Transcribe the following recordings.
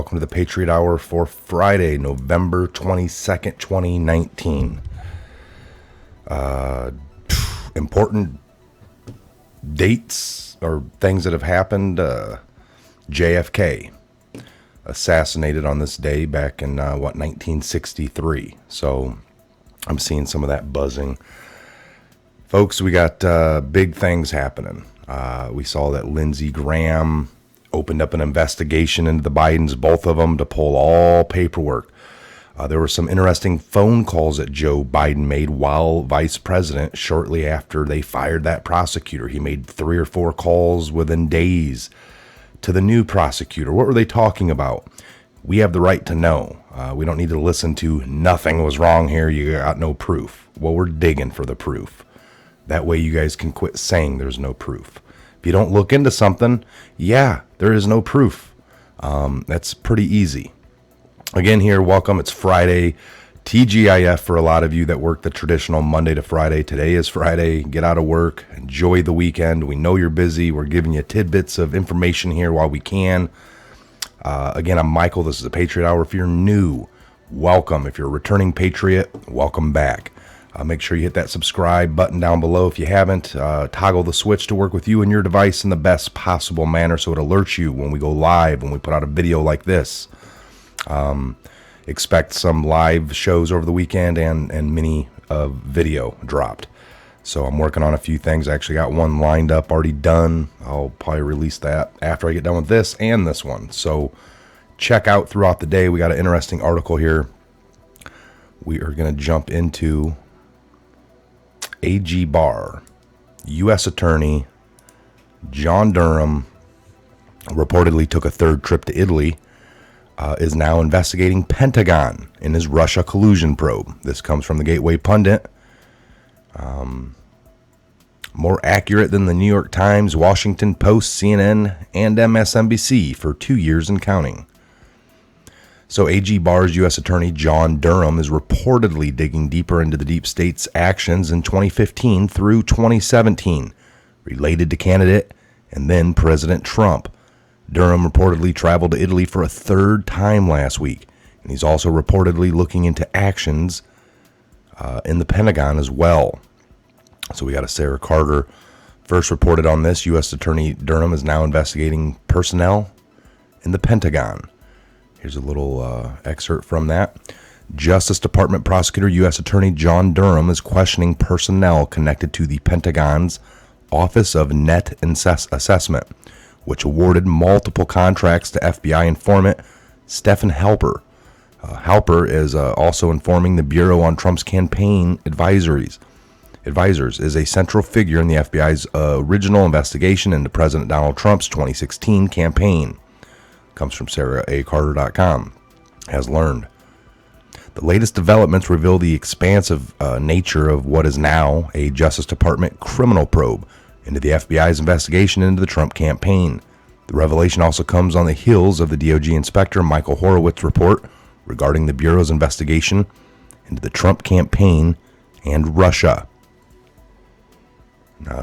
welcome to the Patriot Hour for Friday, November 22nd, 2019. Important dates or things that have happened. JFK assassinated on this day back in 1963. So I'm seeing some of that buzzing. Folks, we got big things happening. We saw that Lindsey Graham opened up an investigation into the Bidens, both of them, to pull all paperwork. There were some interesting phone calls that Joe Biden made while vice president shortly after they fired that prosecutor. He made 3 or 4 calls within days to the new prosecutor. What were they talking about? We have the right to know. We don't need to listen to nothing was wrong here, you got no proof. Well, we're digging for the proof. That way you guys can quit saying there's no proof. If you don't look into something, yeah, there is no proof. That's pretty easy. Again here, welcome. It's Friday. TGIF for a lot of you that work the traditional Monday to Friday. Today is Friday. Get out of work. Enjoy the weekend. We know you're busy. We're giving you tidbits of information here while we can. Again, I'm Michael. This is the Patriot Hour. If you're new, welcome. If you're a returning Patriot, welcome back. Make sure you hit that subscribe button down below if you haven't. Toggle the switch to work with you and your device in the best possible manner so it alerts you when we go live, when we put out a video like this. Expect some live shows over the weekend and mini video dropped. So I'm working on a few things. I actually got one lined up, already done. I'll probably release that after I get done with this and this one. So check out throughout the day. We got an interesting article here. We are going to jump into AG Barr, U.S. Attorney John Durham reportedly took a 3rd trip to Italy, is now investigating Pentagon in his Russia collusion probe. This comes from the Gateway Pundit. More accurate than the New York Times, Washington Post, CNN, and MSNBC for 2 years and counting. So AG Barr's U.S. Attorney John Durham is reportedly digging deeper into the deep state's actions in 2015 through 2017, related to candidate and then President Trump. Durham reportedly traveled to Italy for a 3rd time last week, and he's also reportedly looking into actions in the Pentagon as well. So we got a Sarah Carter first reported on this. U.S. Attorney Durham is now investigating personnel in the Pentagon. Here's a little excerpt from that. Justice Department prosecutor U.S. Attorney John Durham is questioning personnel connected to the Pentagon's Office of Net Assessment, which awarded multiple contracts to FBI informant Stephen Halper. Halper is also informing the Bureau on Trump's campaign advisors, is a central figure in the FBI's original investigation into President Donald Trump's 2016 campaign. Comes from SarahACarter.com. Has learned. The latest developments reveal the expansive nature of what is now a Justice Department criminal probe into the FBI's investigation into the Trump campaign. The revelation also comes on the heels of the DOJ Inspector Michael Horowitz's report regarding the Bureau's investigation into the Trump campaign and Russia.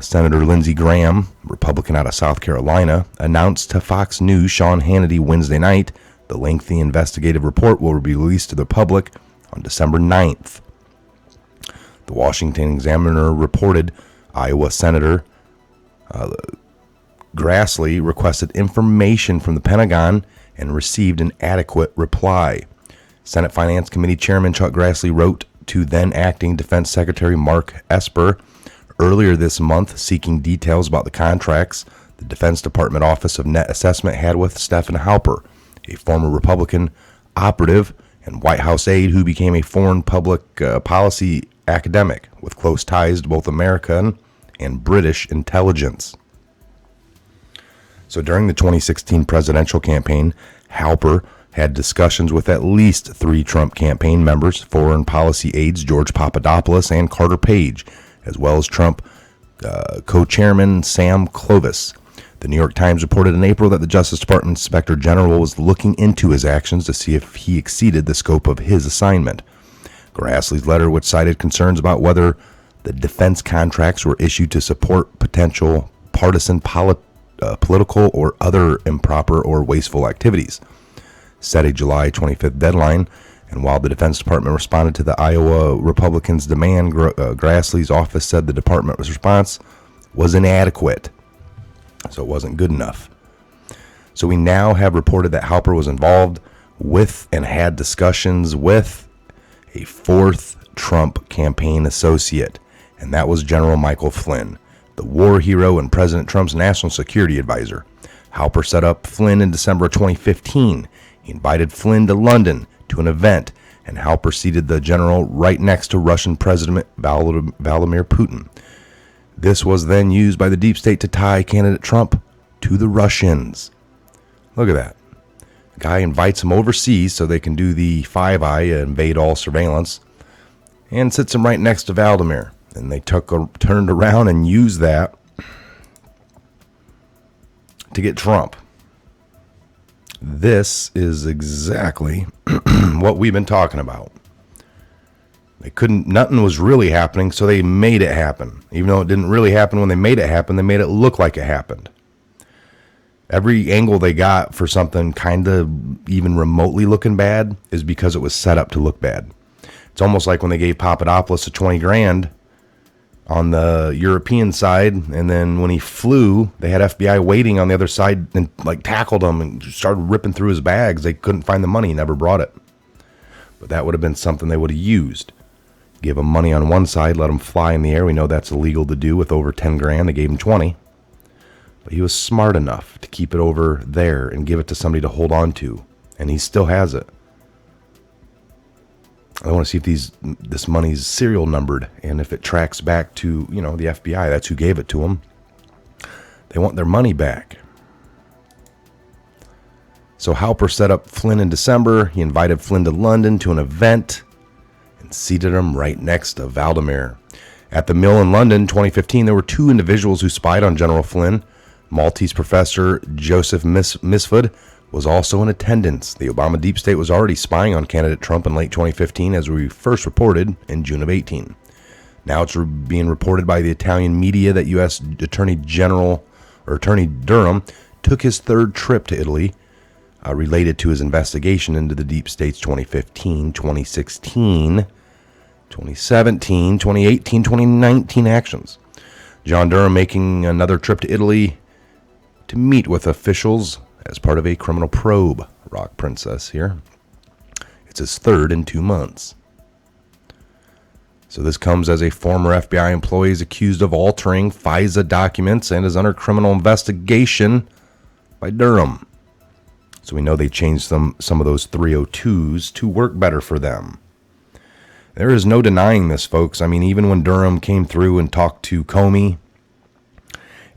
Senator Lindsey Graham, Republican out of South Carolina, announced to Fox News' Sean Hannity Wednesday night the lengthy investigative report will be released to the public on December 9th. The Washington Examiner reported Iowa Senator Grassley requested information from the Pentagon and received an adequate reply. Senate Finance Committee Chairman Chuck Grassley wrote to then acting Defense Secretary Mark Esper earlier this month seeking details about the contracts the Defense Department Office of Net Assessment had with Stephen Halper, a former Republican operative and White House aide who became a foreign public policy academic with close ties to both American and British intelligence. So during the 2016 presidential campaign, Halper had discussions with at least 3 Trump campaign members, foreign policy aides George Papadopoulos and Carter Page, as well as Trump co-chairman Sam Clovis. The New York Times reported in April that the Justice Department Inspector General was looking into his actions to see if he exceeded the scope of his assignment. Grassley's letter, which cited concerns about whether the defense contracts were issued to support potential partisan political or other improper or wasteful activities, set a July 25th deadline. And while the Defense Department responded to the Iowa Republicans' demand, Grassley's office said the department's response was inadequate. So it wasn't good enough. So we now have reported that Halper was involved with and had discussions with a fourth Trump campaign associate, and that was General Michael Flynn, the war hero and President Trump's national security advisor. Halper set up Flynn in December of 2015. He invited Flynn to London to an event, and Halper seated the general right next to Russian President Vladimir Putin. This was then used by the deep state to tie candidate Trump to the Russians. Look at that. The guy invites him overseas so they can do the Five Eye, invade all surveillance, and sits him right next to Vladimir. And they turned around and used that to get Trump. This is exactly what we've been talking about. Nothing was really happening, so they made it happen. Even though it didn't really happen when they made it happen, they made it look like it happened. Every angle they got for something kind of even remotely looking bad is because it was set up to look bad. It's almost like when they gave Papadopoulos $20,000 on the European side, and then when he flew, they had FBI waiting on the other side and tackled him and started ripping through his bags. They couldn't find the money. He never brought it. But that would have been something they would have used. Give him money on one side, let him fly in the air. We know that's illegal to do with over $10,000. They gave him 20. But he was smart enough to keep it over there and give it to somebody to hold on to. And he still has it. I want to see if this money's serial numbered, and if it tracks back to, the FBI. That's who gave it to them. They want their money back. So Halper set up Flynn in December. He invited Flynn to London to an event and seated him right next to Vladimir. At the Mill in London, 2015, there were two individuals who spied on General Flynn. Maltese professor Joseph Misford was also in attendance. The Obama deep state was already spying on candidate Trump in late 2015, as we first reported in June of 18. Now it's being reported by the Italian media that U.S. Attorney Durham took his third trip to Italy, related to his investigation into the deep state's 2015, 2016, 2017, 2018, 2019 actions. John Durham making another trip to Italy to meet with officials as part of a criminal probe. Rock Princess here. It's his third in 2 months. So this comes as a former FBI employee is accused of altering FISA documents and is under criminal investigation by Durham. So we know they changed some of those 302s to work better for them. There is no denying this, folks. I mean, even when Durham came through and talked to Comey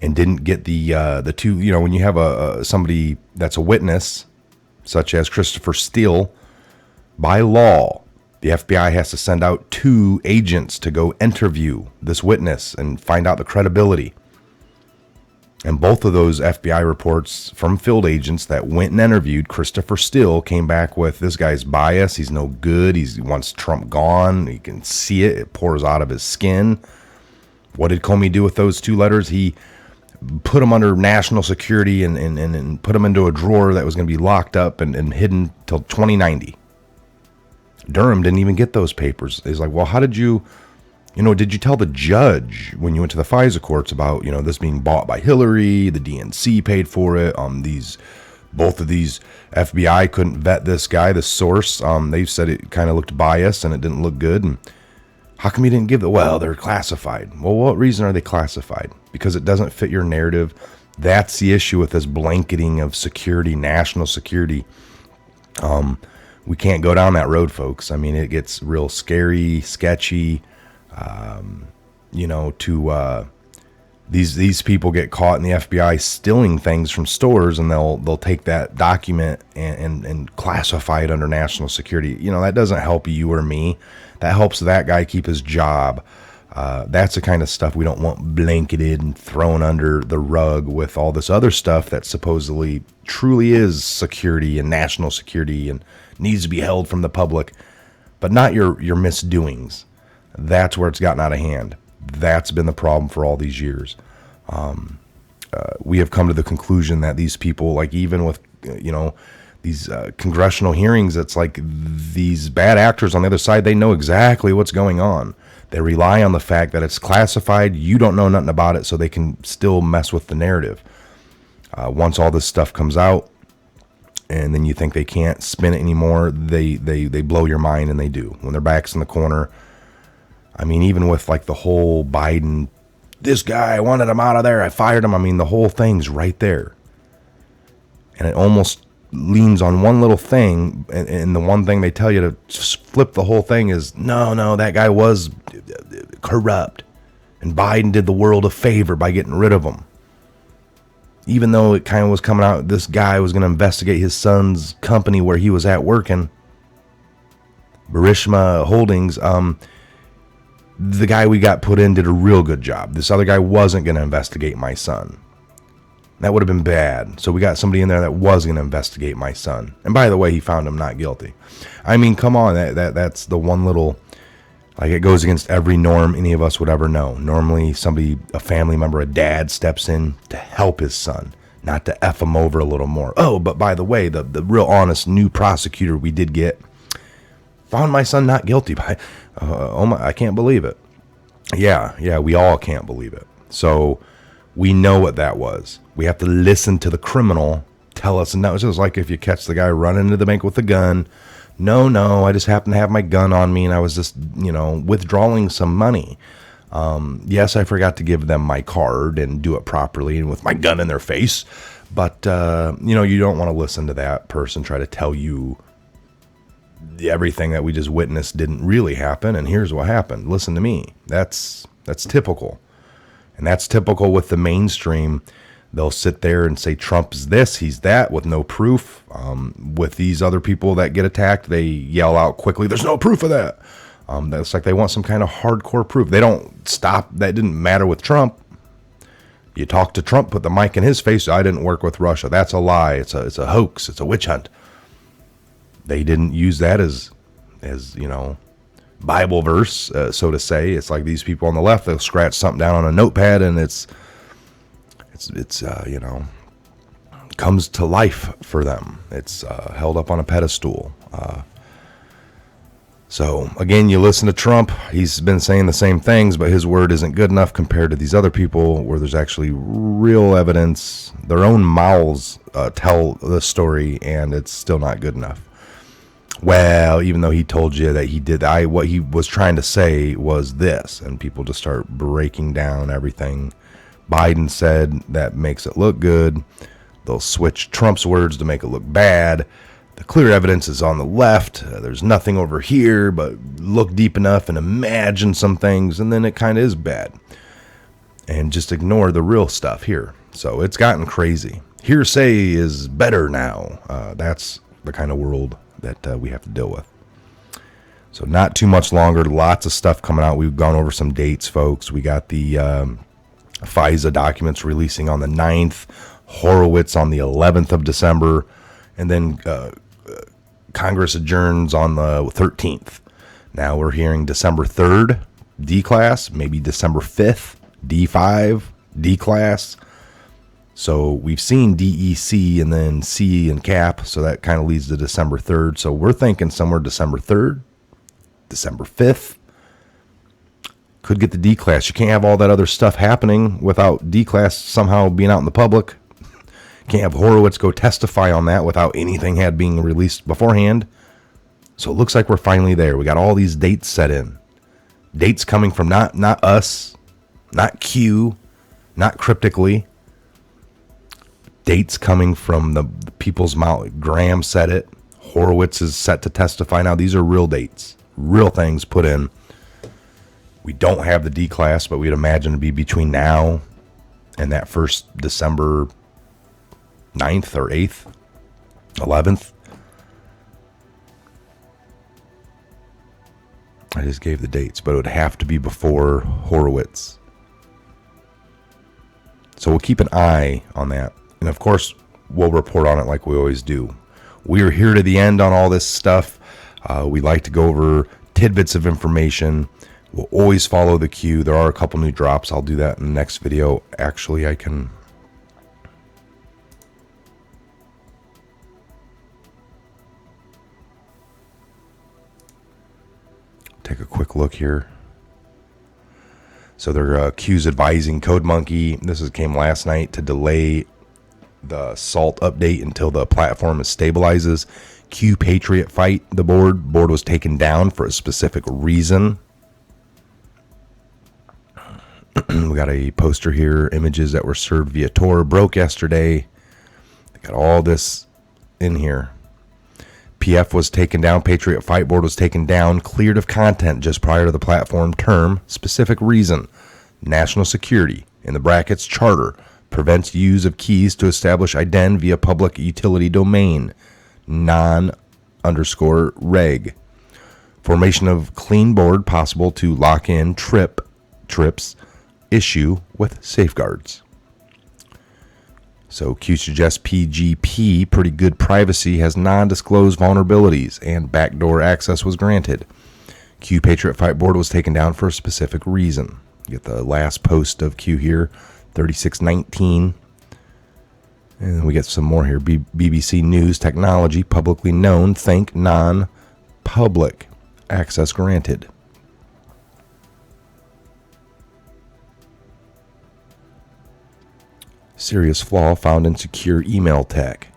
and didn't get the two, when you have somebody that's a witness, such as Christopher Steele, by law, the FBI has to send out 2 agents to go interview this witness and find out the credibility. And both of those FBI reports from field agents that went and interviewed Christopher Steele came back with, this guy's biased, he's no good, he wants Trump gone, you can see it, it pours out of his skin. What did Comey do with those 2 letters? He put them under national security and put them into a drawer that was going to be locked up and hidden till 2090. Durham didn't even get those papers. He's like, well, how did you tell the judge when you went to the FISA courts about, this being bought by Hillary, the DNC paid for it, both of these FBI couldn't vet this guy, the source. They said it kind of looked biased and it didn't look good. And how come you didn't give well, they're classified. Well, what reason are they classified? Because it doesn't fit your narrative. That's the issue with this blanketing of security, national security. We can't go down that road, folks. I mean, it gets real scary, sketchy. These people get caught in the FBI stealing things from stores, and they'll take that document and classify it under national security. That doesn't help you or me. That helps that guy keep his job. That's the kind of stuff we don't want blanketed and thrown under the rug with all this other stuff that supposedly truly is security and national security and needs to be held from the public, but not your misdoings. That's where it's gotten out of hand. That's been the problem for all these years. We have come to the conclusion that these people, like even with, the congressional hearings. It's like these bad actors on the other side, they know exactly what's going on. They rely on the fact that it's classified. You don't know nothing about it, so they can still mess with the narrative. Once all this stuff comes out, and then you think they can't spin it anymore, they blow your mind, and they do. When their back's in the corner, I mean, even with like the whole Biden, this guy, I wanted him out of there, I fired him. I mean, the whole thing's right there. And it almost leans on one little thing, and the one thing they tell you to flip the whole thing is, no, that guy was corrupt, and Biden did the world a favor by getting rid of him. Even though it kind of was coming out, this guy was going to investigate his son's company where he was at working, Barishma Holdings. The guy we got put in did a real good job. This other guy wasn't going to investigate my son. That would have been bad. So we got somebody in there that was going to investigate my son. And by the way, he found him not guilty. I mean, come on, that's the one little, like, it goes against every norm any of us would ever know. Normally somebody, a family member, a dad steps in to help his son, not to F him over a little more. Oh, but by the way, the real honest new prosecutor we did get found my son not guilty by, I can't believe it. Yeah, we all can't believe it. So we know what that was. We have to listen to the criminal tell us. And that was just like if you catch the guy running into the bank with a gun. No, I just happened to have my gun on me and I was just, withdrawing some money. Yes, I forgot to give them my card and do it properly and with my gun in their face. But, you don't want to listen to that person try to tell you everything that we just witnessed didn't really happen, and here's what happened. Listen to me. That's typical. And that's typical with the mainstream. They'll sit there and say Trump's this, he's that, with no proof. With these other people that get attacked, they yell out quickly, there's no proof of that. That's like they want some kind of hardcore proof. They don't stop. That didn't matter with Trump. You talk to Trump, put the mic in his face, I didn't work with Russia. That's a lie. It's a hoax. It's a witch hunt. They didn't use that as Bible verse, so to say. It's like these people on the left, they'll scratch something down on a notepad and it's comes to life for them. It's held up on a pedestal. So again, you listen to Trump, he's been saying the same things, but his word isn't good enough compared to these other people where there's actually real evidence. Their own mouths tell the story, and it's still not good enough. Well, even though he told you that he did, what he was trying to say was this, and people just start breaking down everything Biden said that makes it look good. They'll switch Trump's words to make it look bad. The clear evidence is on the left. There's nothing over here, but look deep enough and imagine some things, and then it kind of is bad. And just ignore the real stuff here. So it's gotten crazy. Hearsay is better now. That's the kind of world that we have to deal with. So not too much longer. Lots of stuff coming out. We've gone over some dates, folks. We got the FISA documents releasing on the 9th, Horowitz on the 11th of December, and then Congress adjourns on the 13th. Now we're hearing December 3rd, D-class, maybe December 5th, D5, D-class. So we've seen DEC and then C and CAP, so that kind of leads to December 3rd. So we're thinking somewhere December 3rd, December 5th. Could get the D-class. You can't have all that other stuff happening without D-class somehow being out in the public. Can't have Horowitz go testify on that without anything had being released beforehand. So it looks like we're finally there. We got all these dates set in. Dates coming from not us, not Q, not cryptically. Dates coming from the people's mouth. Graham said it. Horowitz is set to testify now. These are real dates, real things put in. We don't have the D class, but we'd imagine to be between now and that first December 9th or 8th, 11th. I just gave the dates, but it would have to be before Horowitz. So we'll keep an eye on that. And of course, we'll report on it like we always do. We are here to the end on all this stuff. We like to go over tidbits of information. We'll always follow the queue. There are a couple new drops. I'll do that in the next video. Actually, I can... take a quick look here. So they're Q's advising CodeMonkey. This came last night to delay the SALT update until the platform stabilizes. Q Patriot fight the board. Board was taken down for a specific reason. We got a poster here. Images that were served via Tor broke yesterday. They got all this in here. PF was taken down. Patriot fight board was taken down. Cleared of content just prior to the platform term. Specific reason. National security. In the brackets, charter. Prevents use of keys to establish ident via public utility domain. Non_reg. Formation of clean board possible to lock in trips. Issue with safeguards. So Q suggests PGP, pretty good privacy, has non-disclosed vulnerabilities and backdoor access was granted. Q Patriot fight board was taken down for a specific reason. You get the last post of Q here, 3619. And we get some more here. BBC News technology, publicly known, think non-public. Access granted. Serious flaw found in secure email tech.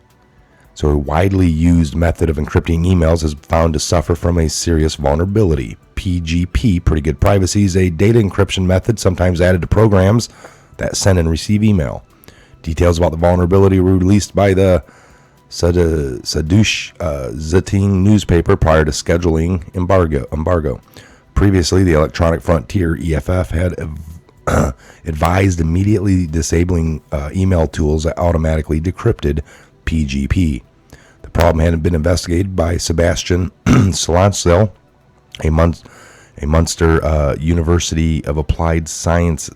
So a widely used method of encrypting emails is found to suffer from a serious vulnerability. PGP, pretty good privacy, is a data encryption method sometimes added to programs that send and receive email. Details about the vulnerability were released by the Sadush Zating newspaper prior to scheduling embargo. Previously, the Electronic Frontier, EFF, had advised immediately disabling email tools that automatically decrypted PGP. The problem hadn't been investigated by Sebastian Salancel, a Munster University of Applied Sciences.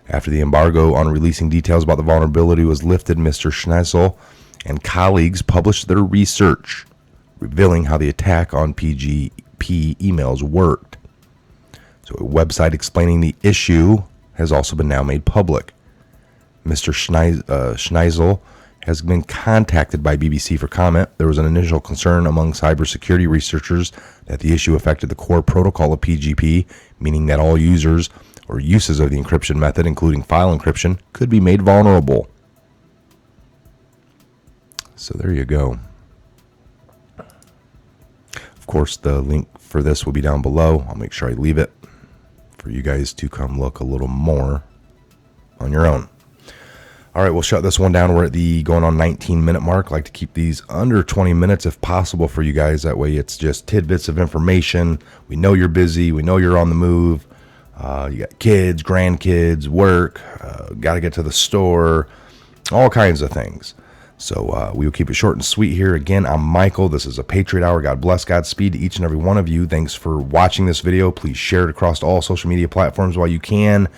After the embargo on releasing details about the vulnerability was lifted, Mr. Schneisel and colleagues published their research, revealing how the attack on PGP emails worked. So a website explaining the issue has also been now made public. Mr. Schneisel has been contacted by BBC for comment. There was an initial concern among cybersecurity researchers that the issue affected the core protocol of PGP, meaning that all users or uses of the encryption method, including file encryption, could be made vulnerable. So there you go. Of course, the link for this will be down below. I'll make sure I leave it for you guys to come look a little more on your own. All right, we'll shut this one down. We're at the going on 19-minute mark. I like to keep these under 20 minutes if possible for you guys. That way it's just tidbits of information. We know you're busy. We know you're on the move. You got kids, grandkids, work, got to get to the store, all kinds of things. So we will keep it short and sweet here. Again, I'm Michael. This is a Patriot Hour. God bless, Godspeed to each and every one of you. Thanks for watching this video. Please share it across all social media platforms while you can.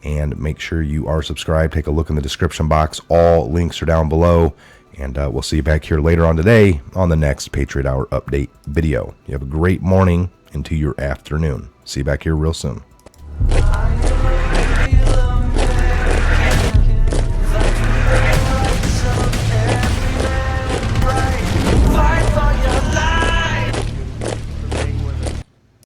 And make sure you are subscribed. Take a look in the description box. All links are down below. And we'll see you back here later on today on the next Patriot Hour update video. You have a great morning into your afternoon. See you back here real soon.